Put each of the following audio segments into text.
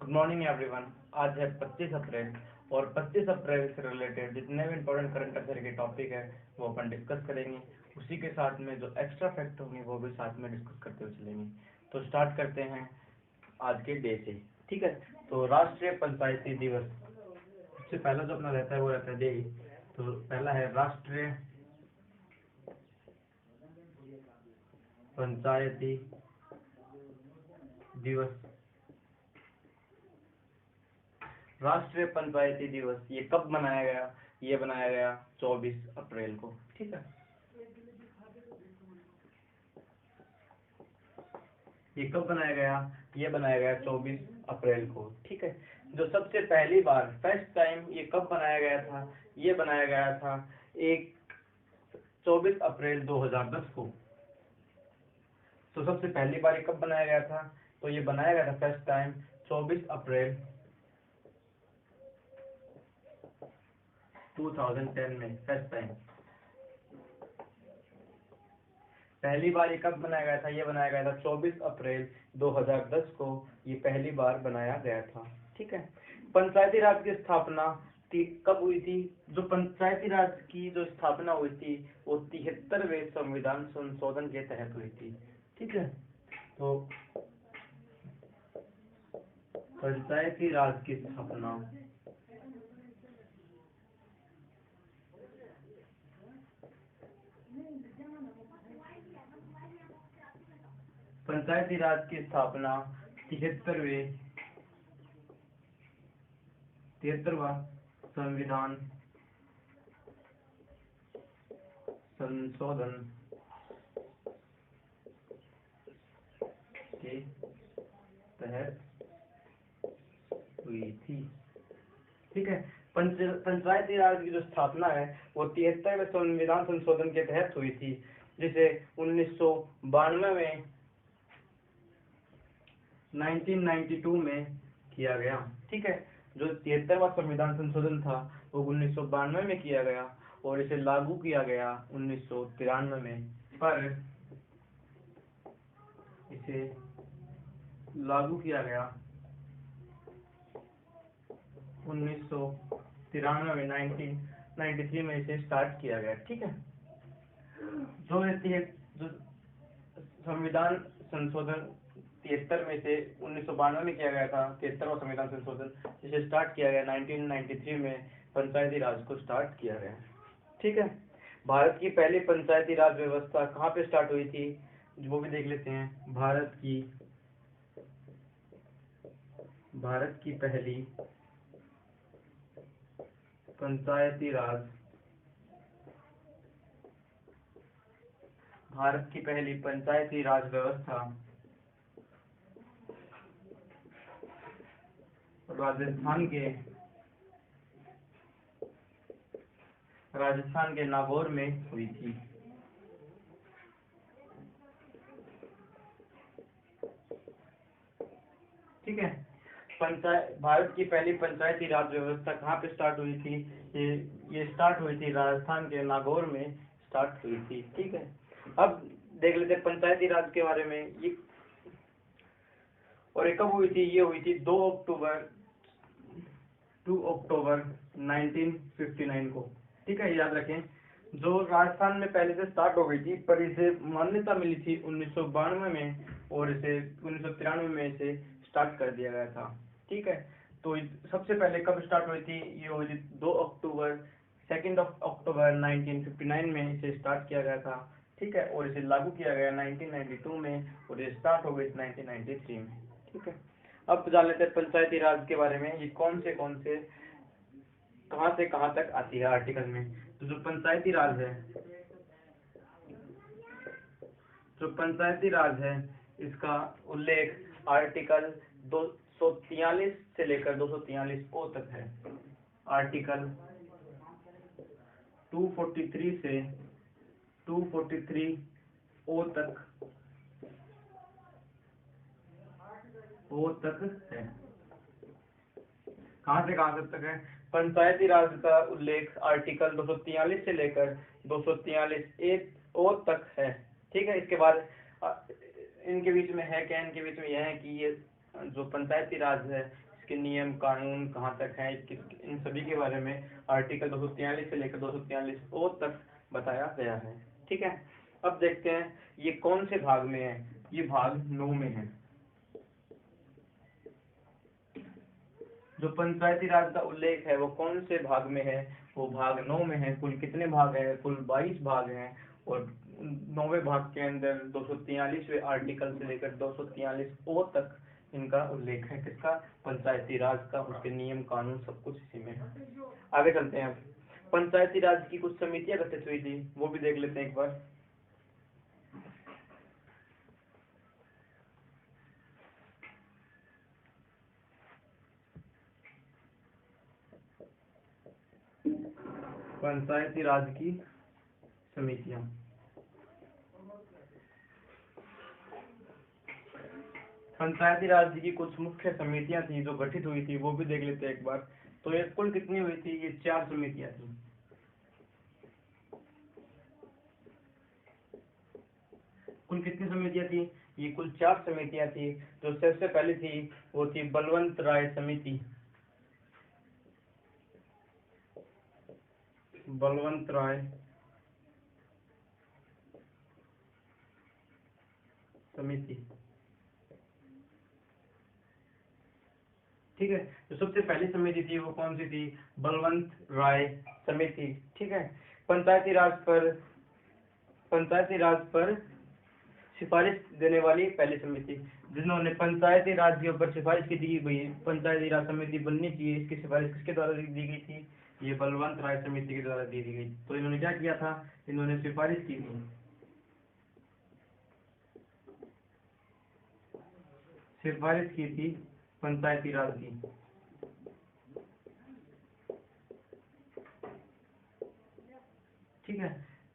Good morning everyone. आज है 25 अप्रैल और 25 अप्रैल से रिलेटेड जितने भी इंपॉर्टेंट करंट अफेयर के टॉपिक है वो अपन डिस्कस करेंगे। उसी के साथ में जो एक्स्ट्रा फैक्ट होंगे वो भी साथ में डिस्कस करते हुए चलेंगे। तो स्टार्ट करते हैं आज के डे से। ठीक है, तो राष्ट्रीय पंचायती दिवस सबसे पहला जो अपना रहता है वो रहता है डे। तो पहला है राष्ट्रीय पंचायती दिवस। राष्ट्रीय पंचायती दिवस ये कब मनाया गया? ये बनाया गया 24 अप्रैल को। ठीक है, ये कब बनाया गया? ये बनाया गया 24 अप्रैल को। ठीक है, जो सबसे पहली बार फर्स्ट टाइम ये कब बनाया गया था? ये बनाया गया था 24 अप्रैल 2010 को। तो सबसे पहली बार ये कब बनाया गया था? तो ये बनाया गया था फर्स्ट टाइम 24 अप्रैल 2010 में। फर्स्ट टाइम पहली बार ये कब बनाया गया था? ये बनाया गया था 24 अप्रैल 2010 को। ये पहली बार बनाया गया था। ठीक है, पंचायती राज की स्थापना कब हुई थी? जो पंचायती राज की जो स्थापना हुई थी वो 73वें संविधान संशोधन के तहत हुई थी। ठीक है, तो पंचायती राज की स्थापना पंचायती राज की स्थापना 73वां संविधान संशोधन के तहत हुई थी। ठीक है, पंचायती राज की जो स्थापना है वो 73वें संविधान संशोधन के तहत हुई थी, जिसे 1992 में 1992 में किया गया। ठीक है, जो 73वां संविधान संशोधन था वो 1992 में किया गया और इसे लागू किया गया 1993 में। पर इसे लागू किया गया 1993 में, 1993 में इसे स्टार्ट किया गया। ठीक है, जो संविधान संशोधन 73 में से 1992 में किया गया था, 73वां संविधान संशोधन जिसे स्टार्ट किया गया 1993 में पंचायती राज को स्टार्ट किया गया। ठीक है, भारत की पहली पंचायती राज व्यवस्था कहाँ पे स्टार्ट हुई थी वो भी देख लेते हैं। भारत की पहली पंचायती राज व्यवस्था राजस्थान के नागौर में हुई थी। ठीक है, भारत की पहली पंचायती राज व्यवस्था कहाँ पे स्टार्ट हुई थी? ये स्टार्ट हुई थी राजस्थान के नागौर में स्टार्ट हुई थी। ठीक है, अब देख लेते हैं पंचायती राज के बारे में। ये और ये कब हुई थी? ये हुई थी 2 अक्टूबर 1959 को। ठीक है, याद रखें, जो राजस्थान में पहले से स्टार्ट हो गई थी पर इसे मान्यता मिली थी 1992 में और इसे 1993 में इसे स्टार्ट कर दिया गया था। ठीक है, तो सबसे पहले कब स्टार्ट हुई थी? ये हुई थी 2 अक्टूबर 1959 में इसे स्टार्ट किया गया था। ठीक है, और इसे लागू किया गया 1992 में और ये स्टार्ट हो गई 1993 में। ठीक है, अब जान लेते हैं पंचायती राज के बारे में। ये कौन से कहाँ से कहाँ तक आती है आर्टिकल में। तो जो पंचायती राज है इसका उल्लेख आर्टिकल 243 से लेकर 243 ओ तक है। आर्टिकल 243 से 243 ओ तक है। कहाँ से कहाँ तक है? पंचायती राज का उल्लेख आर्टिकल 243 से लेकर 243 ए ओ तक है। ठीक है, इसके बाद इनके बीच में है क्या? इनके बीच में यह है कि ये जो पंचायती राज है इसके नियम कानून कहाँ तक हैं, इन सभी के बारे में आर्टिकल 243 से लेकर 243 तक बताया गया है। ठीक है, अब देखते हैं ये कौन से भाग में है। ये भाग 9 में है। जो पंचायती राज का उल्लेख है वो कौन से भाग में है, वो भाग 9 में है। कुल कितने भाग है, कुल 22 भाग हैं, और 9वें भाग के अंदर 243वें आर्टिकल से लेकर 243 तक इनका उल्लेख है। किसका, पंचायती राज का, उसके नियम कानून सब कुछ इसी में है। आगे चलते हैं। पंचायती राज की कुछ समितियां गठित हुई थी, वो भी देख लेते हैं एक बार। पंचायती राज की समितियां, पंचायती राज की कुछ मुख्य समितियां थी जो गठित हुई थी, वो भी देख लेते हैं एक बार। तो ये कुल कितनी हुई थी, ये 4 समितियां थी। कुल कितनी समितियां थी, ये कुल 4 समितियां थी। जो सबसे पहली थी वो थी बलवंत राय समिति। बलवंत राय समिति, ठीक है। तो सबसे पहली समिति थी वो कौन सी थी, बलवंत राय समिति। ठीक है, पंचायती राज पर सिफारिश देने वाली पहली समिति, जिन्होंने पंचायती राज के ऊपर सिफारिश की दी गई, पंचायती राज समिति बननी चाहिए, इसकी सिफारिश किसके द्वारा दी गई थी, ये बलवंत राय समिति के द्वारा दी गई। तो इन्होंने क्या किया था, इन्होंने सिफारिश की थी, सिफारिश की थी पंचायती राज की। ठीक है,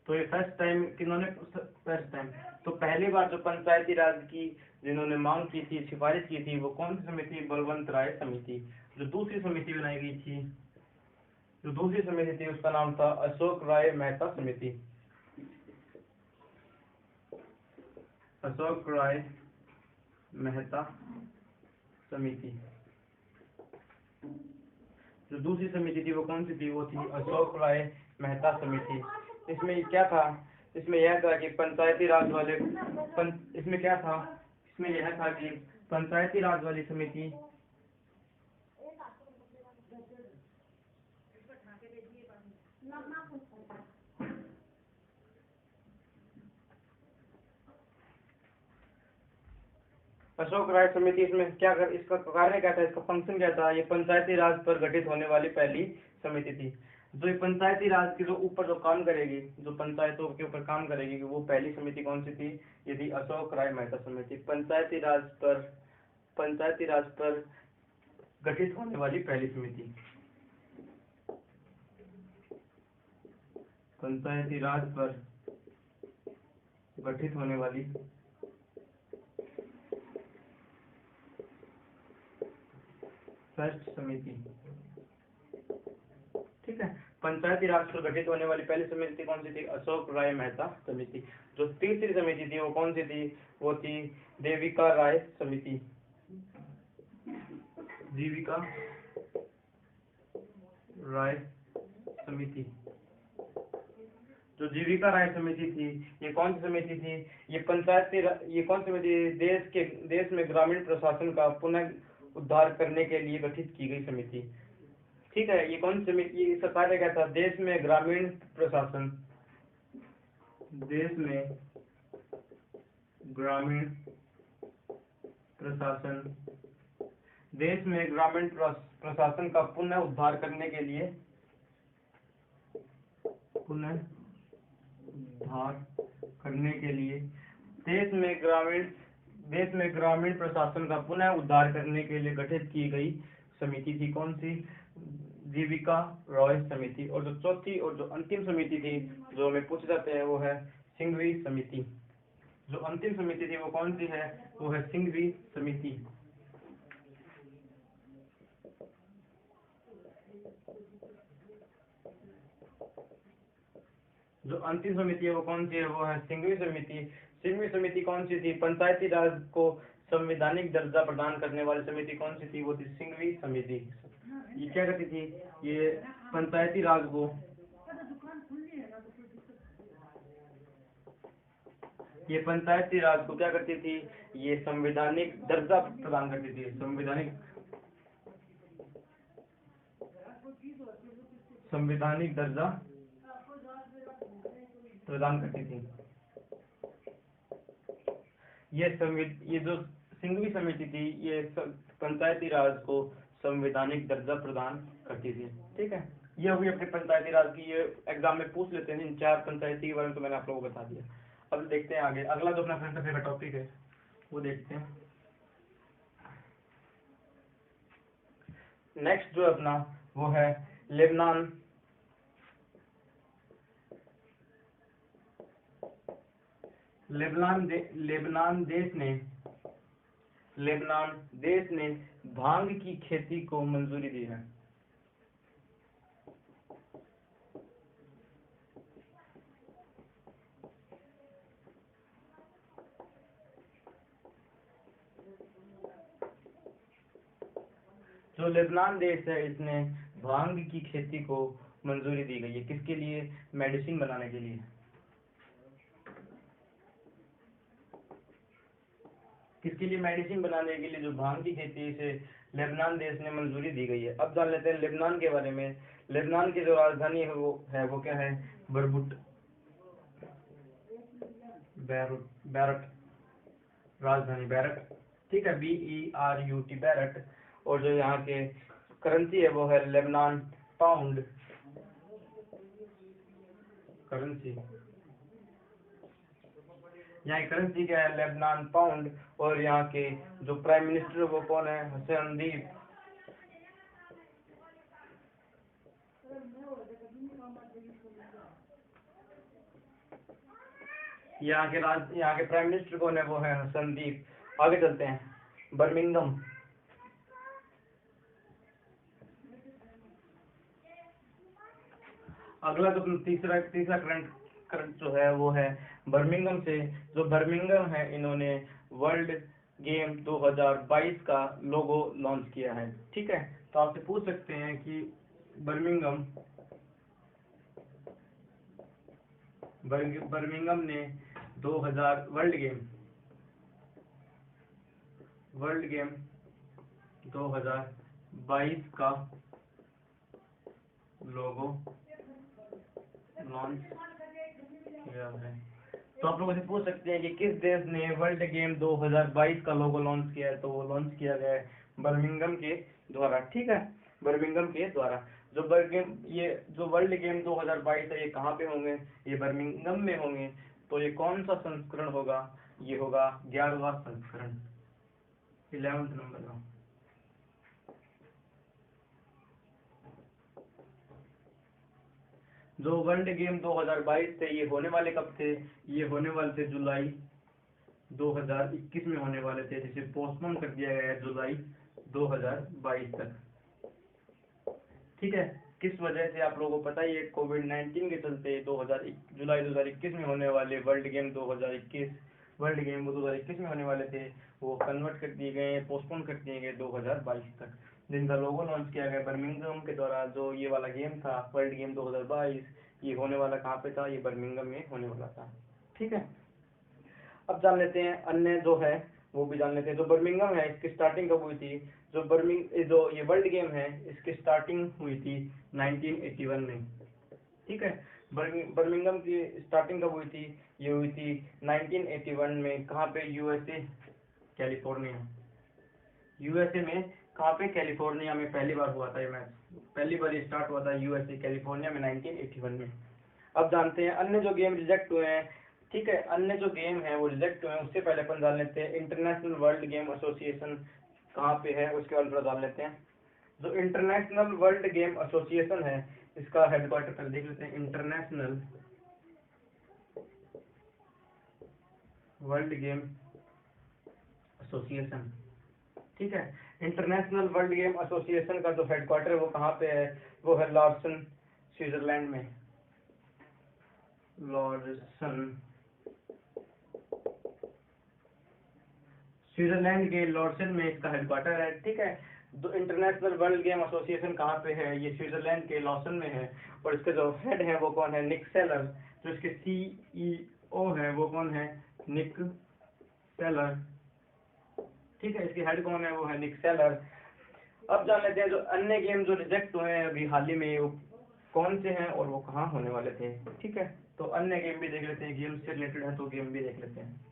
तो ये फर्स्ट टाइम किन्होंने, फर्स्ट टाइम तो पहली बार जो पंचायती राज की जिन्होंने मांग की थी, सिफारिश की थी, वो कौन सी समिति, बलवंत राय समिति। जो दूसरी समिति बनाई गई थी, जो दूसरी समिति थी उसका नाम था अशोक राय मेहता समिति। अशोक राय मेहता समिति। जो दूसरी समिति थी वो कौन सी थी, वो थी अशोक राय मेहता समिति। इसमें क्या था, इसमें यह था कि पंचायती राज वाले इसमें क्या था, इसमें यह था कि पंचायती राज वाली समिति अशोक राय समिति, इसमें क्या कर, इसका कार्य क्या था, इसका फंक्शन क्या था, ये पंचायती राज पर गठित होने वाली पहली समिति थी। जो ये पंचायती राज के जो ऊपर जो काम करेगी, जो पंचायतों के ऊपर काम करेगी, वो पहली समिति कौन सी थी, ये थी अशोक राय मेहता समिति। पंचायती राज पर गठित होने वाली पहली समिति, पंचायती राज पर गठित होने वाली फर्स्ट समिति। ठीक है, पंचायती राज पर गठित होने वाली पहली समिति कौन सी थी, अशोक राय मेहता समिति। जो तीसरी समिति थी वो कौन सी थी, वो थी देविका राय समिति। देविका राय समिति। जो जीविका राय समिति थी, ये कौन सी समिति थी, ये ये कौन सी समिति, देश में ग्रामीण प्रशासन का पुनः उद्धार करने के लिए गठित की गई समिति। ठीक है, ये कौन सी समिति, इसका कार्य क्या था, देश में ग्रामीण प्रशासन, देश में ग्रामीण प्रशासन, देश में ग्रामीण प्रशासन का पुनः उद्धार करने के लिए, पुनः उद्धार करने के लिए देश में ग्रामीण प्रशासन का पुनः उद्धार करने के लिए गठित की गई समिति थी। कौन सी, जीविका रॉय समिति। और जो चौथी और जो अंतिम समिति थी जो हमें पूछ जाते हैं, वो है सिंघवी समिति। जो अंतिम समिति थी वो कौन सी है, वो है सिंघवी समिति। जो अंतिम समिति है वो कौन सी है, वो है सिंघवी समिति। सिंघवी समिति कौन सी थी, पंचायती राज को संवैधानिक दर्जा प्रदान करने वाली समिति कौन सी थी? वो थी सिंघवी समिति। ये क्या करती थी? ये पंचायती राज को क्या करती थी? ये संवैधानिक दर्जा प्रदान करती थी। संवैधानिक दर्जा प्रदान करती थी। ये जो सिंघवी समिति थी, ये पंचायती राज को संवैधानिक दर्जा प्रदान करती थी। ठीक है, ये हुई अपने पंचायती राज की। ये एग्जाम में पूछ लेते हैं, इन 4 पंचायती के बारे में तो मैंने आप लोगों को बता दिया। अब देखते हैं आगे, अगला जो अपना करंट अफेयर का टॉपिक है वो देखते हैं। नेक्स्ट जो अपना वो है लेबनान। लेबनान देश ने भांग की खेती को मंजूरी दी है। जो लेबनान देश है, इसने भांग की खेती को मंजूरी दी गई है। किसके लिए? मेडिसिन बनाने के लिए। किसके लिए? मेडिसिन बनाने के लिए जो भांग की खेती से लेबनान देश ने मंजूरी दी गई है। अब जान लेते हैं लेबनान के बारे में। लेबनान की जो राजधानी है वो क्या है? बैरट, राजधानी बैरट। ठीक है, BERUT, बैरट। और जो यहाँ के करेंसी है वो है लेबनान पाउंड करेंसी। यहाँ की करेंसी क्या है? Lebanon pound. और यहाँ के जो प्राइम मिनिस्टर वो कौन है? हसनदीप। यहाँ के प्राइम मिनिस्टर कौन है? वो है हसनदीप। आगे चलते हैं, बर्मिंघम। अगला जो तीसरा करंट जो है वो है बर्मिंघम से। जो बर्मिंघम है, इन्होंने वर्ल्ड गेम 2022 का लोगो लॉन्च किया है। ठीक है, तो आपसे पूछ सकते हैं कि बर्मिंघम ने 2000 वर्ल्ड गेम 2022 का लोगो लॉन्च किया है। तो आप लोग से पूछ सकते हैं कि किस देश ने वर्ल्ड गेम 2022 का लोगो लॉन्च किया है? तो वो लॉन्च किया गया है बर्मिंघम के द्वारा। ठीक है, बर्मिंघम के द्वारा। जो वर्ल्ड गेम 2022 है, ये कहाँ पे होंगे? ये बर्मिंघम में होंगे। तो ये कौन सा संस्करण होगा? ये होगा 11वां संस्करण, 11th नंबर का। जो वर्ल्ड गेम 2022 थे, ये होने वाले कब थे? ये होने वाले थे जुलाई 2021 में होने वाले थे, जिसे पोस्टपोन कर दिया गया है जुलाई 2022 तक। ठीक है, किस वजह से? आप लोगों को पता ही है, कोविड-19 के चलते जुलाई 2021 में होने वाले वर्ल्ड गेम 2021 में होने वाले थे, वो कन्वर्ट कर दिए गए, पोस्टपोन कर दिए गए 2022 तक। जिनका लोगो लॉन्च किया गया बर्मिंघम के द्वारा। जो ये वाला गेम था वर्ल्ड गेम 2022, ये होने वाला कहाँ पे था? ये बर्मिंघम में होने वाला था। ठीक है, अब जान लेते हैं अन्य जो है वो भी जान लेते हैं। जो बर्मिंघम है, इसकी स्टार्टिंग कब हुई थी? जो ये वर्ल्ड गेम है, इसकी स्टार्टिंग हुई थी 1981 में। ठीक है, बर्मिंघम की स्टार्टिंग कब हुई थी? ये हुई थी 1981 में। कहाँ पे? USA, California. यूएसए में कहाँ पे? कैलिफोर्निया में पहली बार हुआ था ये मैच। पहली बार ये स्टार्ट हुआ था यूएसए कैलिफोर्निया में 1981 में। अब जानते हैं अन्य जो गेम रिजेक्ट हुए हैं। ठीक है, अन्य जो गेम है वो रिजेक्ट हुए हैं। उससे पहले अपन जान लेते हैं इंटरनेशनल वर्ल्ड गेम एसोसिएशन कहाँ पे है, उसके बारे में जान लेते हैं। जो इंटरनेशनल वर्ल्ड गेम एसोसिएशन है, इसका हेडक्वार्टर पहले देख लेते हैं। International world game association. ठीक है, इंटरनेशनल वर्ल्ड गेम एसोसिएशन का जो हेडक्वार्टर है वो कहाँ पे है? वो है लॉर्सन, स्विट्जरलैंड में। लॉर्सन, स्विट्जरलैंड के लॉर्सन में इसका हेडक्वार्टर है, ठीक है। तो इंटरनेशनल वर्ल्ड गेम एसोसिएशन कहाँ पे है, ये स्विट्जरलैंड के लॉर्सन में है। और इसके जो हेड है वो कौन है, निक सेलर। जो इसके सीईओ है वो कौन है, निक सेलर, ठीक है। इसके हेड कौन है, वो है निक सेलर। अब जान लेते हैं जो अन्य गेम जो रिजेक्ट हुए हैं अभी हाल ही में, वो कौन से हैं और वो कहाँ होने वाले थे, ठीक है। तो अन्य गेम भी देख लेते हैं, गेम से रिलेटेड है तो गेम भी देख लेते हैं।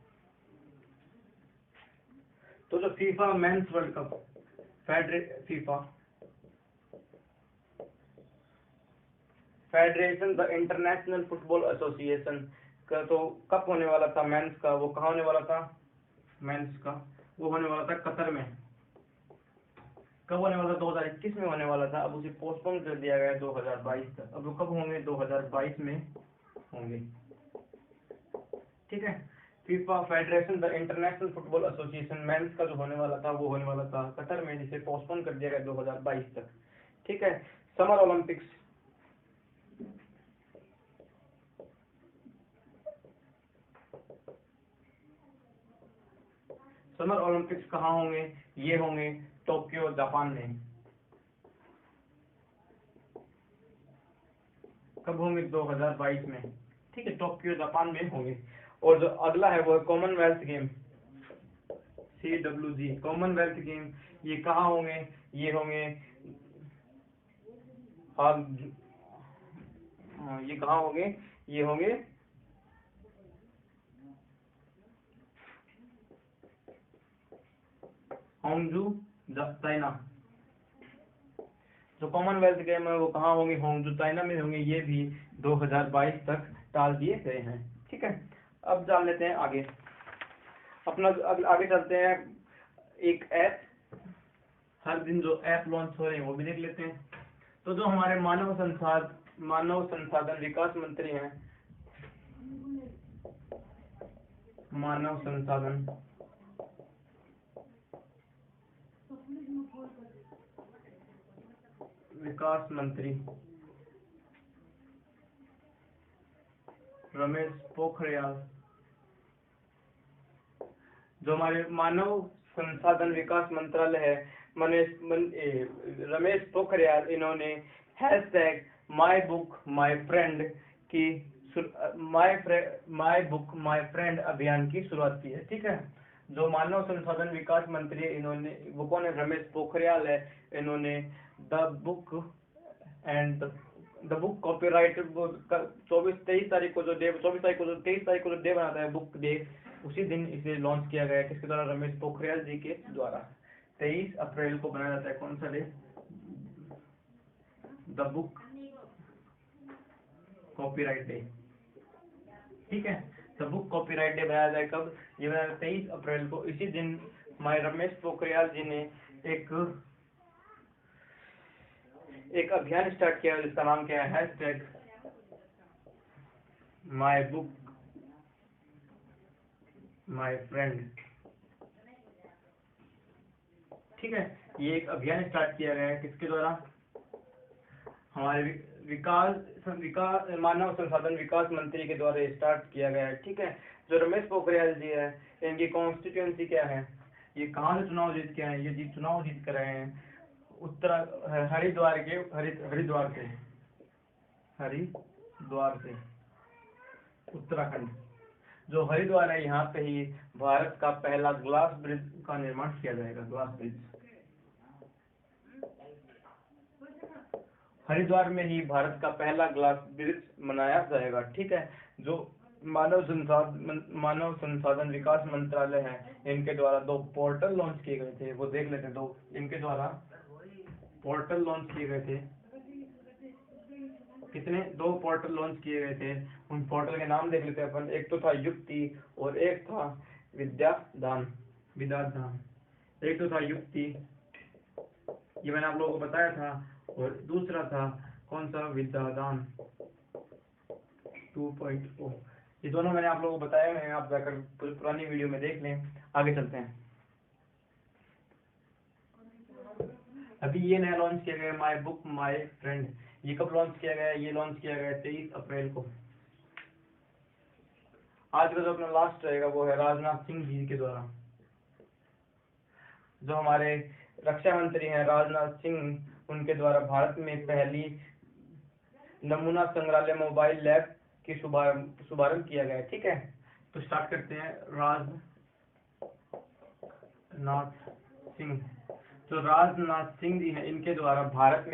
तो जो FIFA mains world cup, FIFA federation the international football association का तो कब होने वाला था मेंस का, वो कहाँ होने वाला था, मेंस का वो होने वाला था कतर में। कब होने वाला था, 2021 में होने वाला था। अब उसे पोस्टपोन कर दिया गया 2022 तक। अब वो कब होंगे, 2022 में होंगे, ठीक है। FIFA federation the international football association men's का जो होने वाला था वो होने वाला था कतर में, जिसे पोस्टपोन कर दिया गया 2022 तक, ठीक है। समर ओलंपिक्स, समर ओलंपिक्स कहाँ होंगे, ये होंगे टोक्यो जापान में। कब होंगे, 2022 में, ठीक है, टोक्यो जापान में होंगे। और जो अगला है वो है Commonwealth game, CWG Commonwealth game. ये कहाँ होंगे, ये होंगे ये कहाँ होंगे, ये होंगे होंगजू चाइना। जो कॉमनवेल्थ गेम है वो कहाँ होंगे, होंगजू चाइना में होंगे। ये भी 2022 तक टाल दिए गए हैं, ठीक है। अब जान लेते हैं आगे अपना, आगे चलते हैं। एक ऐप, हर दिन जो ऐप लॉन्च हो रहे हैं वो भी देख लेते हैं। तो जो हमारे मानव संसाधन विकास मंत्री हैं, मानव संसाधन विकास मंत्री रमेश पोखरियाल, जो हमारे मानव संसाधन विकास मंत्रालय है, रमेश पोखरियाल, इन्होंने hashtag my book my friend की माई बुक माई फ्रेंड अभियान की शुरुआत की है, ठीक है। जो मानव संसाधन विकास मंत्री इन्होंने, वो कौन है, रमेश पोखरियाल है। इन्होंने the book and the book copyright 23 तारीख को जो डे, 24 तारीख को जो 23 तारीख को जो डे बनाता है बुक डे, उसी दिन इसे लॉन्च किया गया है। किसके द्वारा, रमेश पोखरियाल जी के द्वारा। 23 अप्रैल को बनाया जाता है कौन सा day, the book copyright day, ठीक है। द बुक कॉपीराइट डे बनाया जाए कब, ये बनाया 23 अप्रैल को। इसी दिन हमारे रमेश पोखरियाल जी ने एक अभियान स्टार्ट किया जिसका नाम क्या है, hashtag my book my friend, ठीक है। ये एक अभियान स्टार्ट किया गया है किसके द्वारा, हमारे मानव संसाधन विकास मंत्री के द्वारा स्टार्ट किया गया है, ठीक है। जो रमेश पोखरियाल जी है, इनकी कॉन्स्टिट्यूएंसी क्या है, ये कहाँ से चुनाव जीत के आए हैं, ये चुनाव जीत कर रहे हैं हरिद्वार के हरिद्वार से उत्तराखंड। जो हरिद्वार है, यहाँ पे ही भारत का पहला ग्लास ब्रिज का निर्माण किया जाएगा, ग्लास ब्रिज। हरिद्वार में ही भारत का पहला ग्लास ब्रिज बनाया जाएगा, ठीक है। जो मानव संसाधन विकास मंत्रालय है, इनके द्वारा 2 पोर्टल लॉन्च किए गए थे, वो देख लेते हैं। इनके द्वारा पोर्टल लॉन्च किए गए थे, कितने, 2 पोर्टल लॉन्च किए गए थे। उन पोर्टल के नाम देख लेते हैं अपन। एक तो था युक्ति और एक था विद्यादान। एक तो था युक्ति, ये मैंने आप लोगों को बताया था, और दूसरा था कौन सा, विद्यादान 2.0। ये दोनों मैंने आप लोगों को बताया है, आप जाकर पुरानी वीडियो में देख लें। आगे चलते हैं। अभी ये नया लॉन्च किया गया माई बुक माई फ्रेंड। ये कब लॉन्च किया गया, ये लॉन्च किया गया 23 अप्रैल को। आज का जो अपना लास्ट रहेगा वो है राजनाथ सिंह जी के द्वारा। जो हमारे रक्षा मंत्री हैं राजनाथ सिंह, उनके द्वारा भारत में पहली नमूना संग्रहालय मोबाइल लैब की शुभारंभ किया गया है। ठीक है, तो स्टार्ट करते हैं। राजनाथ सिंह, जो राजनाथ सिंह जी हैं, इनके द्वारा भारत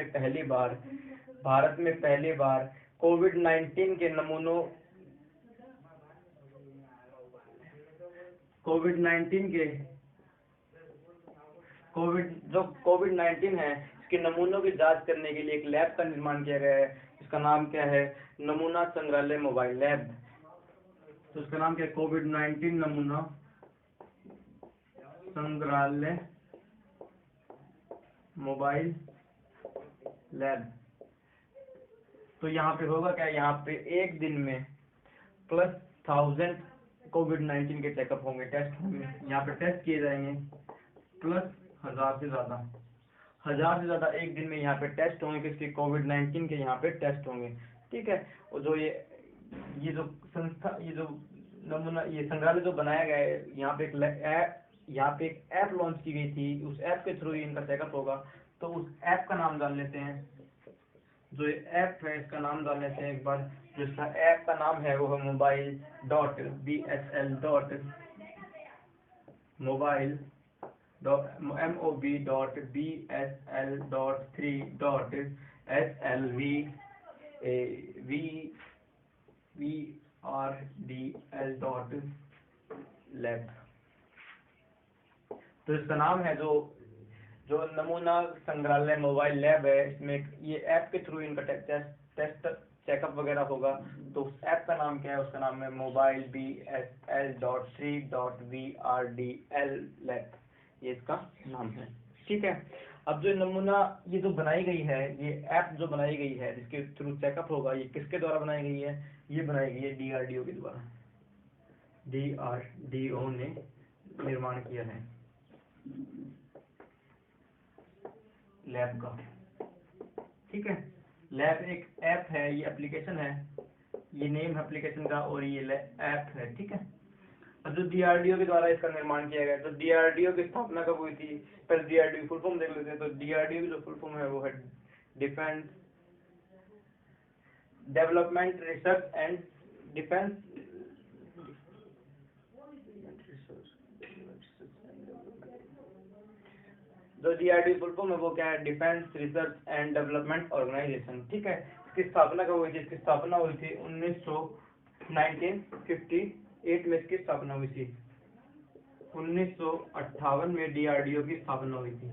में पहली बार कोविड-19 के नमूनों कोविड-19 है, इसके नमूनों की जांच करने के लिए एक लैब का निर्माण किया गया है। इसका नाम क्या है? नमूना संग्रहालय मोबाइल लैब। तो इसका नाम क्या है? कोविड-19 नमूना संग्रहालय मोबाइल लैब। तो यहाँ पे होगा क्या? यहाँ पे एक दिन में प्लस 1000 कोविड-19 के चेकअप होंगे, टेस्ट होंगे। यहाँ पे टेस्ट किए जाएंगे प्लस 1000 से ज़्यादा एक दिन में यहाँ पे टेस्ट होंगे। किसके? कोविड-19 के यहाँ पे टेस्ट होंगे। ठीक है, और जो ये जो संस्था, ये जो नमूना, ये संग्रहालय जो बनाया गया है, यहाँ पे एक ऐप लॉन्च की गई थी। उस ऐप के थ्रू ही इनका चेकअप होगा। तो उस ऐप का नाम जान लेते हैं। जो ये ऐप है, इसका नाम जान लेते हैं एक बार। जो इसका ऐप का नाम है वो है mobil.bsl.3.sl.vrdl.lab। तो इसका नाम है जो नमूना संग्रहालय मोबाइल लैब है। इसमें ये ऐप के थ्रू इनका टेस्ट चेकअप वगैरह होगा। तो उस ऐप का नाम क्या है? उसका नाम है mobil.bsl.3.vrdl लैब, ये इसका नाम है। ठीक है, अब जो नमूना ये जो बनाई गई है, ये ऐप जो बनाई गई है जिसके थ्रू चेकअप होगा, ये किसके द्वारा बनाई गई है? ये बनाई गई है DRDO के द्वारा। DRDO ने निर्माण किया है लैब का। ठीक है, लैब एक ऐप है, ये एप्लीकेशन है, ये नेम है एप्लीकेशन का, और ये ऐप है। ठीक है, अब जो DRDO के द्वारा इसका निर्माण किया गया, तो DRDO की स्थापना कब हुई थी? पहले DRDO फुल फॉर्म देख लेते हैं। तो DRDO की जो फुल फॉर्म है वो है defence development research and defence जो DRDO फुल फॉर्म है वो क्या है? Defence research and development organisation. ठीक है, इसकी स्थापना कब हुई थी? इसकी स्थापना हुई थी 1958 में इसकी स्थापना हुई थी। 1958 में DRDO की स्थापना हुई थी।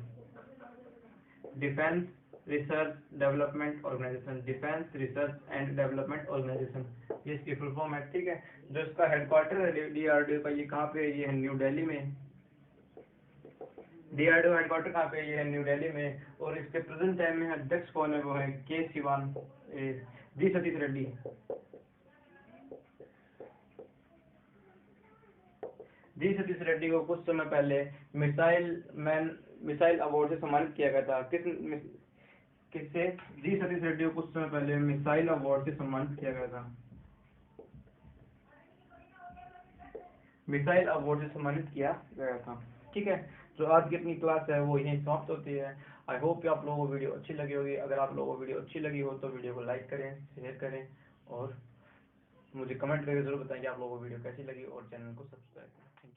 Defence research development organisation, defence research and development organisation, ये इसकी फुल फॉर्म है। ठीक है, जो इसका हेडक्वार्टर है DRDO का, ये कहाँ पे है? ये है न्यू दिल्ली में। DRDO हेडक्वार्टर कहाँ पे? ये है न्यू दिल्ली में। और इसके प्रेजेंट टाइम में अध्यक्ष कौन है? वो है जी सतीश रेड्डी। जी सतीश रेड्डी को कुछ समय पहले मिसाइल अवार्ड से सम्मानित किया गया था। किससे? जी सतीश रेड्डी को कुछ समय पहले मिसाइल अवार्ड से सम्मानित किया गया था। मिसाइल अवार्ड से सम्मानित किया गया था। ठीक है, जो आज की अपनी क्लास है वो यहीं समाप्त होती है। आई होप कि आप लोगों को वीडियो अच्छी लगी होगी। अगर आप लोगों को वीडियो अच्छी लगी हो तो वीडियो को लाइक करें, शेयर करें, और मुझे कमेंट करके जरूर बताएं कि आप लोगों को वीडियो कैसी लगी, और चैनल को सब्सक्राइब करें। Thank you.